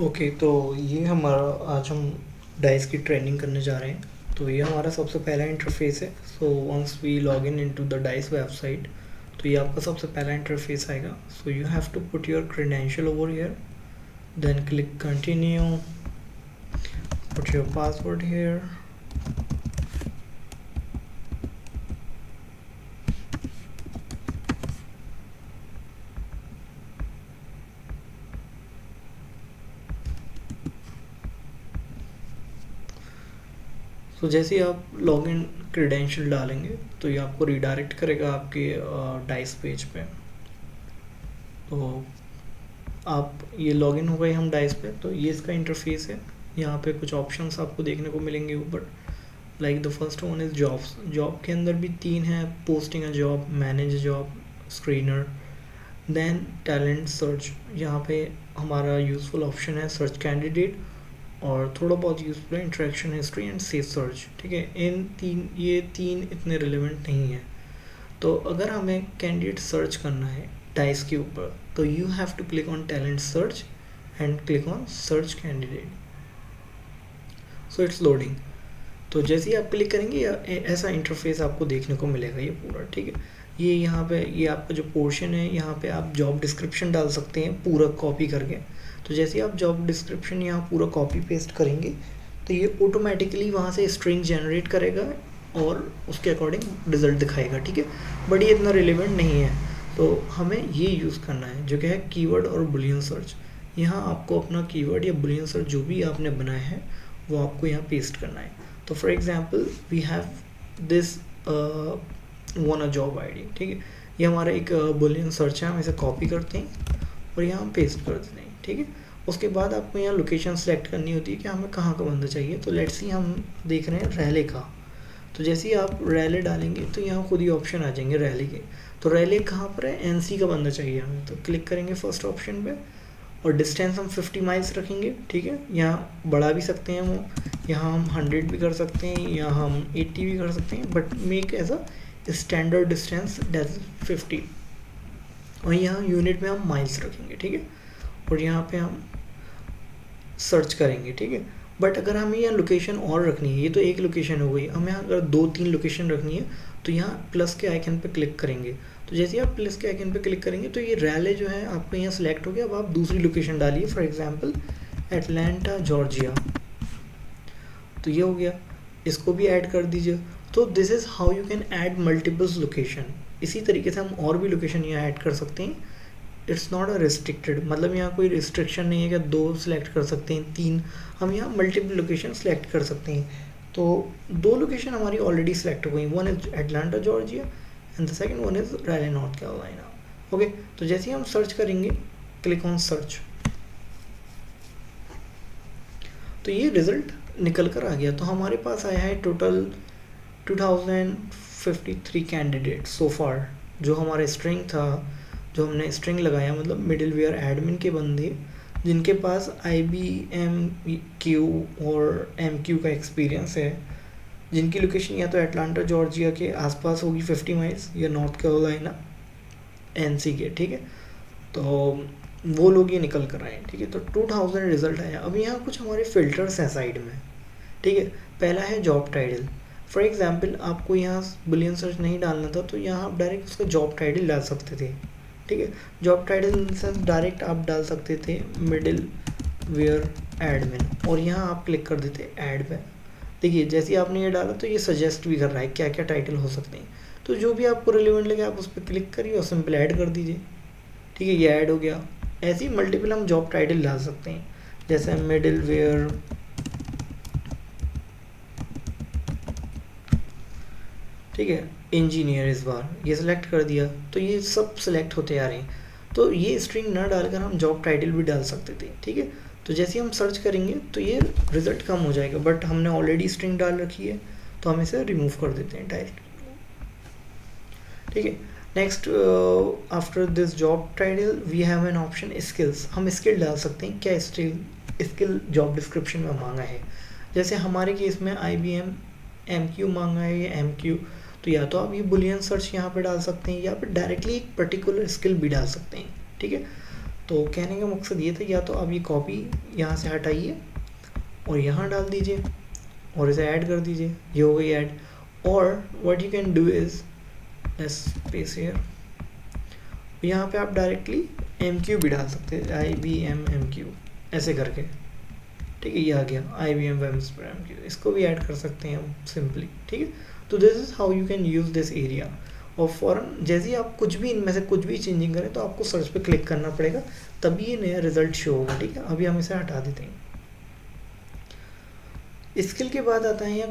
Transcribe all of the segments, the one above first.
Okay, तो ये हमारा आज हम डाइस की ट्रेनिंग करने जा रहे हैं। तो ये हमारा सबसे पहला इंटरफेस है। So once we log in into the Dice website, तो ये आपका सबसे पहला इंटरफेस आएगा। So you have to put your credential over here, then click continue, put your password here, तो जैसे ही आप लॉगिन क्रेडेंशियल डालेंगे तो ये आपको रिडायरेक्ट करेगा आपके डाइस पेज पे। तो आप ये लॉगिन हो गए हम डाइस पे, तो ये इसका इंटरफेस है। यहाँ पे कुछ ऑप्शंस आपको देखने को मिलेंगे ऊपर। Like the first one is jobs. Job के अंदर भी तीन है: posting a job, manage a job, screener. Then talent search, यहाँ पे हमारा यूज़फुल ऑप्शन है सर्च कैंडिडेट, और थोड़ा बहुत यूज़फुल है interaction history and save search. ठीक है, ये तीन इतने रिलेवेंट नहीं है। तो अगर हमें कैंडिडेट सर्च करना है डाइस के ऊपर, तो you have to click on talent search and click on search candidate. So it's loading. तो जैसे ही आप क्लिक करेंगे ऐसा इंटरफेस आपको देखने को मिलेगा ये पूरा। ठीक है, ये यहाँ पे ये आपका जो पोर्शन है, यहाँ पे आप जॉब डिस्क्रिप्शन डाल सकते हैं पूरा कॉपी करके। तो जैसे ही आप जॉब डिस्क्रिप्शन यहाँ पूरा कॉपी पेस्ट करेंगे, तो ये ऑटोमेटिकली वहाँ से स्ट्रिंग जनरेट करेगा और उसके अकॉर्डिंग रिजल्ट दिखाएगा। ठीक है, बट ये इतना रिलेवेंट नहीं है, तो हमें ये यूज़ करना है जो कि है कीवर्ड और बुलियन सर्च। यहाँ आपको अपना कीवर्ड या बुलियन सर्च जो भी आपने बनाया है वो आपको यहाँ पेस्ट करना है। तो for example we have this one a job ID. ठीक है, ये हमारा एक बुलियन सर्च है, हम इसे कॉपी करते हैं और यहाँ हम पेस्ट कर देते हैं। ठीक है, उसके बाद आपको यहाँ लोकेशन सेलेक्ट करनी होती है कि हमें कहाँ का बंदा चाहिए। तो लेट्स सी हम देख रहे हैं रैले का। तो जैसे ही आप रैले डालेंगे तो यहाँ खुद ही ऑप्शन आ जाएंगे रैले के। तो रैले कहाँ पर है, एनसी का बंदा चाहिए हमें, तो क्लिक करेंगे फर्स्ट ऑप्शन पे और डिस्टेंस हम 50 माइल्स रखेंगे। ठीक है, यहाँ बढ़ा भी सकते हैं वो, यहाँ हम 100 भी कर सकते हैं, यहाँ हम 80 भी कर सकते हैं, but make as a standard distance that 50। और यहाँ यूनिट में हम माइल्स रखेंगे। ठीक है, और यहाँ पे हम सर्च करेंगे। ठीक है, बट अगर हमें यहाँ लोकेशन और रखनी है, ये तो एक लोकेशन हो गई, हमें यहाँ अगर 2-3 लोकेशन रखनी है तो यहाँ प्लस के आइकन पे क्लिक करेंगे। तो जैसे ही आप प्लस के आइकन पे क्लिक करेंगे तो ये रैले जो है आपको यहाँ सेलेक्ट हो गया। अब आप दूसरी लोकेशन डालिए, फॉर एग्जांपल एटलांटा जॉर्जिया। तो ये हो गया, इसको भी ऐड कर दीजिए। तो this is how you can add multiples location. इसी तरीके से हम और भी लोकेशन यहाँ ऐड कर सकते हैं। इट्स नॉट अ रिस्ट्रिक्टेड, मतलब यहाँ कोई रिस्ट्रिक्शन नहीं है कि 2 सेलेक्ट कर सकते हैं, 3। हम यहाँ मल्टीपल लोकेशन सेलेक्ट कर सकते हैं। तो 2 लोकेशन हमारी ऑलरेडी सेलेक्ट हो गई, one is Atlanta Georgia and the second one is Raleigh North Carolina. Okay, तो जैसे ही हम सर्च करेंगे, क्लिक ऑन सर्च, तो ये रिजल्ट निकल कर आ गया। तो हमारे पास आया है टोटल 2053 कैंडिडेट सो फार। जो हमारा स्ट्रिंग था, जो हमने स्ट्रिंग लगाया, मतलब मिडिल वेयर एडमिन के बंदे जिनके पास IBM Q और MQ का एक्सपीरियंस है, जिनकी लोकेशन या तो एटलांटा जॉर्जिया के आसपास होगी 50 माइल्स, या नॉर्थ कैरोलिना NC के। ठीक है, तो वो लोग ये निकल कर आए। ठीक है, तो 2000 रिजल्ट आया। अब यहाँ कुछ हमारे फिल्टर्स हैं साइड में। ठीक है, पहला है जॉब टाइटल। फॉर एग्जांपल आपको यहाँ बुलियन सर्च नहीं डालना था, तो यहाँ आप डायरेक्ट उसका जॉब टाइटल डाल सकते थे। ठीक है, जॉब टाइटल से डायरेक्ट आप डाल सकते थे मिडिल वेयर एडमिन, और यहाँ आप क्लिक कर देते ऐड पे। देखिए जैसे ही आपने ये डाला तो ये सजेस्ट भी कर रहा है क्या क्या टाइटल हो सकते हैं। तो जो भी आपको रिलेवेंट लगे आप उस पर क्लिक करिए और सिंपल ऐड कर दीजिए। ठीक है, ये ऐड हो गया। ऐसे ही मल्टीपल हम जॉब टाइटल डाल सकते हैं, जैसे मिडिल वेयर, ठीक है, इंजीनियर, इस बार ये सिलेक्ट कर दिया। तो ये सब सिलेक्ट होते आ रहे हैं। तो ये स्ट्रिंग ना डालकर हम जॉब टाइटल भी डाल सकते थे। ठीक है, तो जैसे हम सर्च करेंगे तो ये रिजल्ट कम हो जाएगा, बट हमने ऑलरेडी स्ट्रिंग डाल रखी है तो हम इसे रिमूव कर देते हैं डायरेक्ट। ठीक है, next after this job title we have an option skills. हम स्किल डाल सकते हैं, क्या स्किल जॉब डिस्क्रिप्शन में मांगा है। जैसे हमारे केस में IBM MQ मांगा है या MQ, तो या तो आप ये बुलियन सर्च यहाँ पे डाल सकते हैं या फिर डायरेक्टली एक पर्टिकुलर स्किल भी डाल सकते हैं। ठीक है, तो कहने का मकसद ये था, या तो आप ये कॉपी यहाँ से हटाइए और यहाँ डाल दीजिए और इसे ऐड कर दीजिए, ये हो गई ऐड। और what you can do is space here, यहाँ पे आप डायरेक्टली MQ भी डाल सकते हैं, IBM MQ ऐसे करके, ठीक है, ये आ गया IBM MQ, इसको भी ऐड कर सकते हैं हम सिंपली, ठीक है। तो this is how you can use this area. और फ़ौरन जैसे ही आप कुछ भी इनमें से कुछ भी चेंजिंग करें तो आपको सर्च पे क्लिक करना पड़ेगा, तभी ये नया रिजल्ट शो होगा, ठीक है। अभी हम इसे हटा देते हैं। स्किल के बाद आता है यहाँ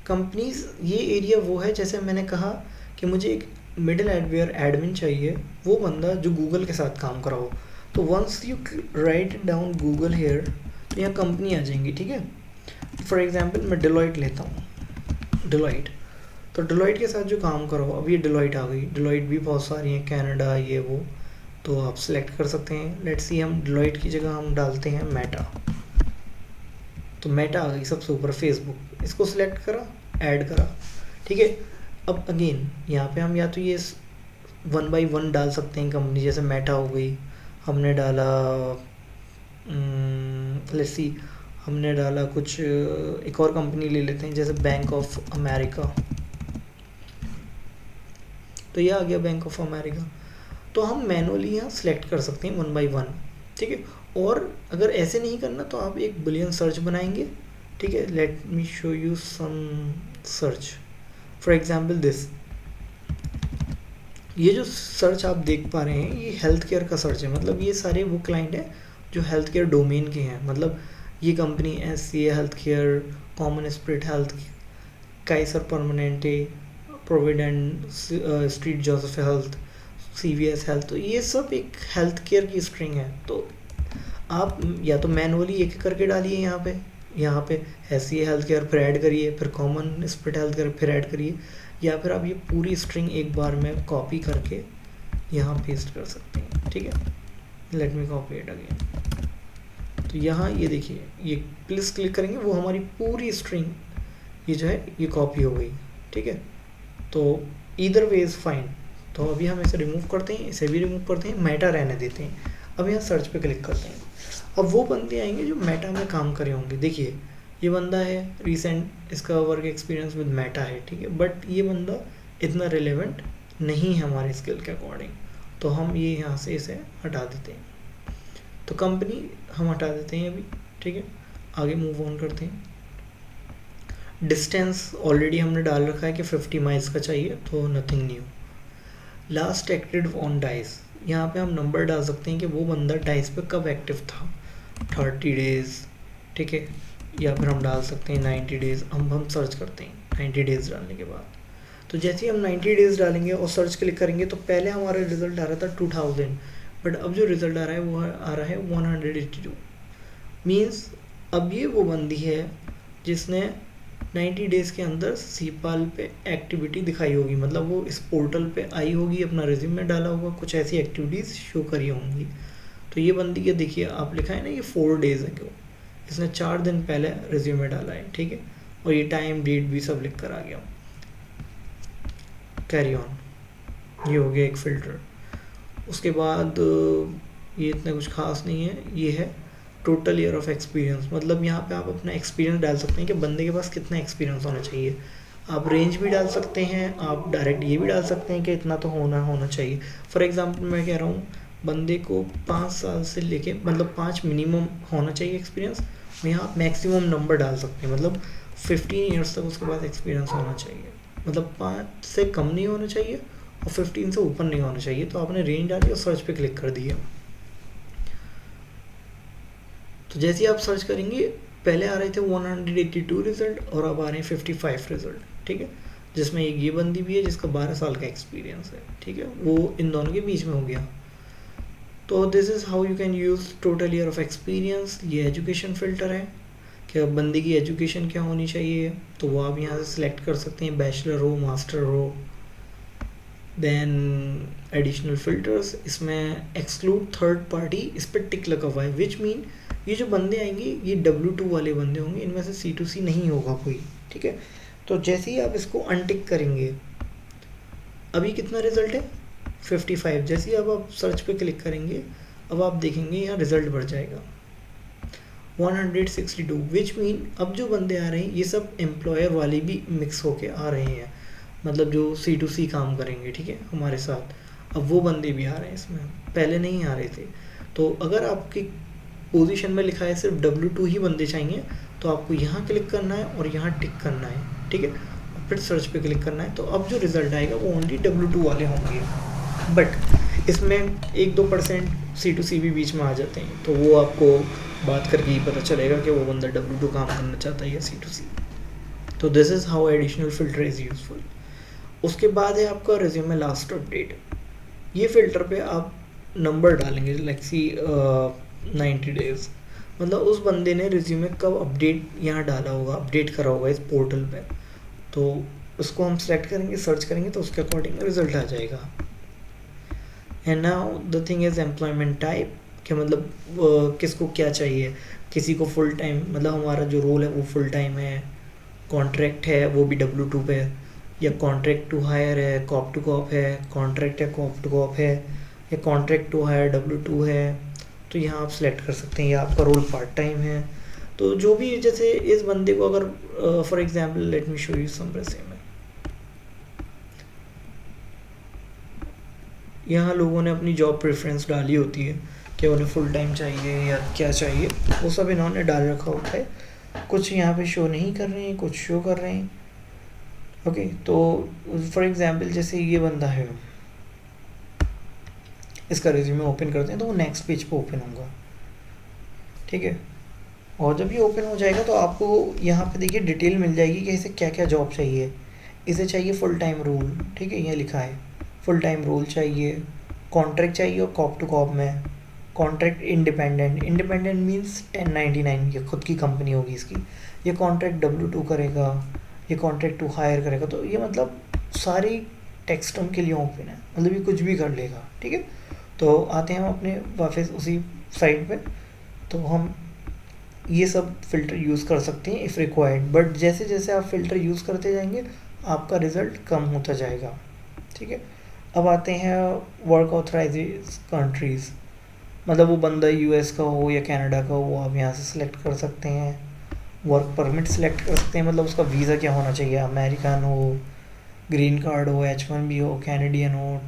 कंपनीज़। ये एरिया वो है, जैसे मैंने कहा कि मुझे एक मिडिल एडवेयर एडमिन चाहिए, वो बंदा जो गूगल के साथ काम करा हो। तो once you write down Google here, तो यहाँ कंपनी आ जाएंगी, ठीक है। फॉर एग्जांपल मैं डिलॉइट लेता हूँ, डिलॉइट। तो डिलॉइट के साथ जो काम करो, अब ये डिलॉइट आ गई। डिलॉइट भी बहुत सारी हैं, कनाडा ये वो, तो आप सिलेक्ट कर सकते हैं। लेट्स सी हम डिलॉइट की जगह हम डालते हैं मेटा, तो मेटा आ गई सबसे ऊपर, फेसबुक। इसको सिलेक्ट करा, ऐड करा, ठीक है। अब अगेन यहाँ पे हम या तो ये 1 by 1 डाल सकते हैं कंपनी, जैसे मेटा हो गई, हमने डाला लेट्स सी, हमने डाला कुछ एक और कंपनी ले लेते हैं, जैसे बैंक ऑफ अमेरिका। तो ये आ गया बैंक ऑफ अमेरिका। तो हम मैनुअली यहाँ सिलेक्ट कर सकते हैं 1 by 1, ठीक है। और अगर ऐसे नहीं करना तो आप एक बुलियन सर्च बनाएंगे, ठीक है। Let me show you some search, for example this. ये जो सर्च आप देख पा रहे हैं, ये हेल्थ केयर का सर्च है। मतलब ये सारे वो क्लाइंट हैं जो हेल्थ केयर डोमेन के हैं। मतलब ये company SCA health care, common spirit health, Kaiser Permanente, Providence street Joseph health, CVS health, तो ये सब एक हेल्थ केयर की स्ट्रिंग है। तो आप या तो मैनुअली एक करके डालिए यहाँ पे SCA हेल्थ केयर, फिर ऐड करिए, फिर कॉमन स्पिरिट हेल्थ केयर, फिर ऐड करिए, या फिर आप ये पूरी स्ट्रिंग एक बार में कॉपी करके यहाँ पेस्ट कर सकते हैं, ठीक है। Let me copy it again. तो यहाँ ये देखिए, ये प्लीज क्लिक करेंगे, वो हमारी पूरी स्ट्रिंग ये जो है ये कॉपी हो गई, ठीक है। तो ईदर वे इज़ फाइन। तो अभी हम इसे रिमूव करते हैं, इसे भी रिमूव करते हैं, मेटा रहने देते हैं। अब यहाँ सर्च पे क्लिक करते हैं। अब वो बंदे आएंगे जो मेटा में काम करे होंगे। देखिए ये बंदा है रिसेंट, इसका वर्क एक्सपीरियंस विद मेटा है, ठीक है। बट ये बंदा इतना रिलेवेंट नहीं है हमारे स्किल के अकॉर्डिंग, तो हम ये यहाँ से इसे हटा देते हैं। तो कंपनी हम हटा देते हैं अभी, ठीक है। आगे मूव ऑन करते हैं। डिस्टेंस ऑलरेडी हमने डाल रखा है कि 50 माइल्स का चाहिए, तो nothing new. Last active on dice, यहाँ पे हम नंबर डाल सकते हैं कि वो बंदा डाइस पे कब एक्टिव था, 30 डेज़, ठीक है। या फिर हम डाल सकते हैं 90 डेज़। हम सर्च करते हैं 90 डेज़ डालने के बाद। तो जैसे ही हम 90 डेज़ डालेंगे और सर्च क्लिक करेंगे, तो पहले हमारा रिजल्ट आ रहा था 2000, बट अब जो रिज़ल्ट आ रहा है वो आ रहा है 182। मीन्स अब ये वो बंदी है जिसने 90 डेज़ के अंदर सीपाल पे एक्टिविटी दिखाई होगी। मतलब वो इस पोर्टल पे आई होगी, अपना रिज्यूमे डाला होगा, कुछ ऐसी एक्टिविटीज़ शो करी होंगी। तो ये बंदी के देखिए, आप लिखा है ना ये 4 डेज़ है, क्यों इसने 4 दिन पहले रिज्यूमे डाला है, ठीक है। और ये टाइम डेट भी सब लिख कर आ गया। कैरी ऑन, ये हो गया एक फ़िल्टर। उसके बाद ये इतना कुछ खास नहीं है, ये है टोटल ईयर ऑफ एक्सपीरियंस। मतलब यहाँ पे आप अपना एक्सपीरियंस डाल सकते हैं कि बंदे के पास कितना एक्सपीरियंस होना चाहिए। आप रेंज भी डाल सकते हैं, आप डायरेक्ट ये भी डाल सकते हैं कि इतना तो होना चाहिए। फॉर एग्जांपल मैं कह रहा हूँ बंदे को 5 साल से लेके, मतलब 5 मिनिमम होना चाहिए एक्सपीरियंस। यहाँ आप मैक्सिमम नंबर डाल सकते हैं, मतलब 15 ईयर्स तक उसके पास एक्सपीरियंस होना चाहिए। मतलब 5 से कम नहीं होना चाहिए और 15 से ऊपर नहीं होना चाहिए। तो आपने रेंज डाली और सर्च पे क्लिक कर दिया। तो जैसे ही आप सर्च करेंगे, पहले आ रहे थे 182 रिजल्ट और अब आ रहे हैं 55 रिजल्ट, ठीक है। जिसमें एक ये बंदी भी है जिसका 12 साल का एक्सपीरियंस है, ठीक है। वो इन दोनों के बीच में हो गया। तो this is how you can use total year of experience. ये एजुकेशन फ़िल्टर है कि अब बंदे की एजुकेशन क्या होनी चाहिए, तो वो आप यहाँ से सिलेक्ट कर सकते हैं, बैचलर हो, मास्टर हो। देन एडिशनल फ़िल्टर्स, इसमें एक्सक्लूड थर्ड पार्टी, इस पर टिक लगा हुआ है, विच मीन ये जो बंदे आएंगे ये W2 वाले बंदे होंगे, इनमें से C2C नहीं होगा कोई, ठीक है। तो जैसे ही आप इसको अनटिक करेंगे, अभी कितना रिजल्ट है 55। जैसे ही अब आप सर्च पे क्लिक करेंगे, अब आप देखेंगे यहाँ रिजल्ट बढ़ जाएगा 162, विच मीन अब जो बंदे आ रहे हैं ये सब एम्प्लॉयर वाले भी मिक्स होके आ रहे हैं, मतलब जो C2C काम करेंगे, ठीक है, हमारे साथ, अब वो बंदे भी आ रहे हैं इसमें, पहले नहीं आ रहे थे। तो अगर आपकी पोजीशन में लिखा है सिर्फ W2 ही बंदे चाहिए, तो आपको यहाँ क्लिक करना है और यहाँ टिक करना है, ठीक है, और फिर सर्च पे क्लिक करना है। तो अब जो रिज़ल्ट आएगा वो ओनली W2 वाले होंगे, बट इसमें 1-2% C2C भी बीच में आ जाते हैं, तो वो आपको बात करके ही पता चलेगा कि वो बंदा W2 काम करना चाहता है या C2C। तो this is how additional filter is useful. उसके बाद है आपका रिज्यूमे लास्ट अपडेट। ये फ़िल्टर पे आप नंबर डालेंगे, लाइक सी 90 डेज़, मतलब उस बंदे ने रिज्यूमे कब अपडेट यहाँ डाला होगा, अपडेट करा होगा इस पोर्टल पे, तो उसको हम सेलेक्ट करेंगे, सर्च करेंगे तो उसके अकॉर्डिंग रिजल्ट आ जाएगा। And now the thing is employment type, कि मतलब किसको क्या चाहिए, किसी को फुल टाइम, मतलब हमारा जो रोल है वो फुल टाइम है, कॉन्ट्रैक्ट है वो भी W2 पे, या कॉन्ट्रैक्ट टू हायर है, कॉप टू कॉप है, कॉन्ट्रैक्ट है कॉप टू कॉप है, या कॉन्ट्रैक्ट टू हायर W2 है, तो यहाँ आप सेलेक्ट कर सकते हैं, या आपका रोल पार्ट टाइम है। तो जो भी, जैसे इस बंदे को अगर for example let me show you some resume, यहाँ लोगों ने अपनी जॉब प्रेफरेंस डाली होती है कि उन्हें फुल टाइम चाहिए या क्या चाहिए, वो सब इन्होंने डाल रखा होता है। कुछ यहाँ पे शो नहीं कर रहे हैं, कुछ शो कर रहे हैं। ओके, तो फॉर एग्जांपल जैसे ये बंदा है, इसका रिज्यूमे ओपन करते हैं तो वो नेक्स्ट पेज पे ओपन होगा, ठीक है। और जब ये ओपन हो जाएगा तो आपको यहाँ पे देखिए डिटेल मिल जाएगी कि इसे क्या क्या जॉब चाहिए। इसे चाहिए फुल टाइम रोल, ठीक है, ये लिखा है फुल टाइम रोल चाहिए, कॉन्ट्रैक्ट चाहिए और कॉप टू कॉप में, कॉन्ट्रैक्ट इंडिपेंडेंट, इंडिपेंडेंट मीन्स 1099, ये खुद की कंपनी होगी इसकी, ये कॉन्ट्रैक्ट W2 करेगा, ये कॉन्ट्रैक्ट टू हायर करेगा, तो ये मतलब सारी टेक्स्ट उनके लिए ओपन है, मतलब ये कुछ भी कर लेगा, ठीक है। तो आते हैं हम अपने वापस उसी साइट पे, तो हम ये सब फ़िल्टर यूज़ कर सकते हैं इफ़ रिक्वायर्ड, बट जैसे जैसे आप फ़िल्टर यूज़ करते जाएंगे आपका रिज़ल्ट कम होता जाएगा, ठीक है। अब आते हैं वर्क ऑथराइज कंट्रीज़, मतलब वो बंदा US का हो या कनाडा का हो, आप यहाँ से सिलेक्ट कर सकते हैं। वर्क परमिट सिलेक्ट कर सकते हैं, मतलब उसका वीज़ा क्या होना चाहिए, अमेरिकन हो, ग्रीन कार्ड हो, H1B हो, कैनेडियन हो,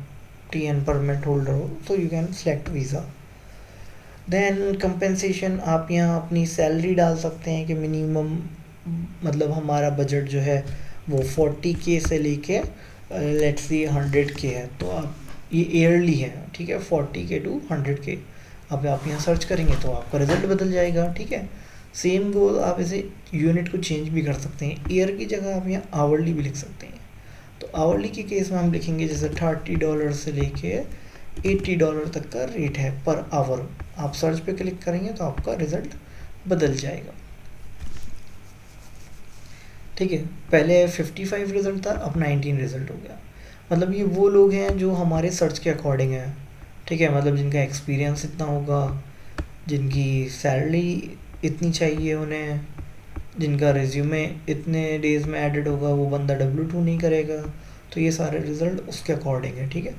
TN परमिट होल्डर हो, तो you can select visa. Then compensation, आप यहाँ अपनी सैलरी डाल सकते हैं कि मिनिमम, मतलब हमारा बजट जो है वो 40K से लेके लेट्स सी 100K है, तो आप ये ईयरली है, ठीक है, 40K to 100K। अब आप यहाँ सर्च करेंगे तो आपका रिजल्ट बदल जाएगा, ठीक है। सेम गोल आप इसे यूनिट को चेंज भी कर सकते हैं, ईयर की जगह आप यहाँ आवरली भी लिख सकते हैं। तो आवरली के केस में हम लिखेंगे जैसे $30 से लेके $80 तक का रेट है पर आवर। आप सर्च पे क्लिक करेंगे तो आपका रिजल्ट बदल जाएगा, ठीक है। पहले 55 रिजल्ट था, अब 19 रिजल्ट हो गया। मतलब ये वो लोग हैं जो हमारे सर्च के अकॉर्डिंग हैं, ठीक है, मतलब जिनका एक्सपीरियंस इतना होगा, जिनकी सैलरी इतनी चाहिए उन्हें, जिनका रिज्यूमे इतने डेज में एडिड होगा, वो बंदा W2 नहीं करेगा, तो ये सारे रिजल्ट उसके अकॉर्डिंग है, ठीक है।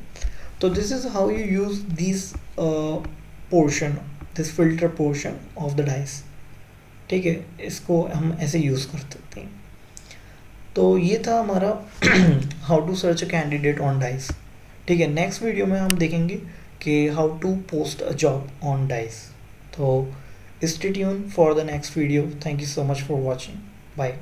तो this is how you use this portion, this filter portion of the dice, ठीक है, इसको हम ऐसे यूज़ कर सकते हैं। तो ये था हमारा how to search a candidate on Dice, ठीक है। नेक्स्ट वीडियो में हम देखेंगे कि how to post a job on Dice. तो stay tune for the next video. Thank you so much for watching, bye.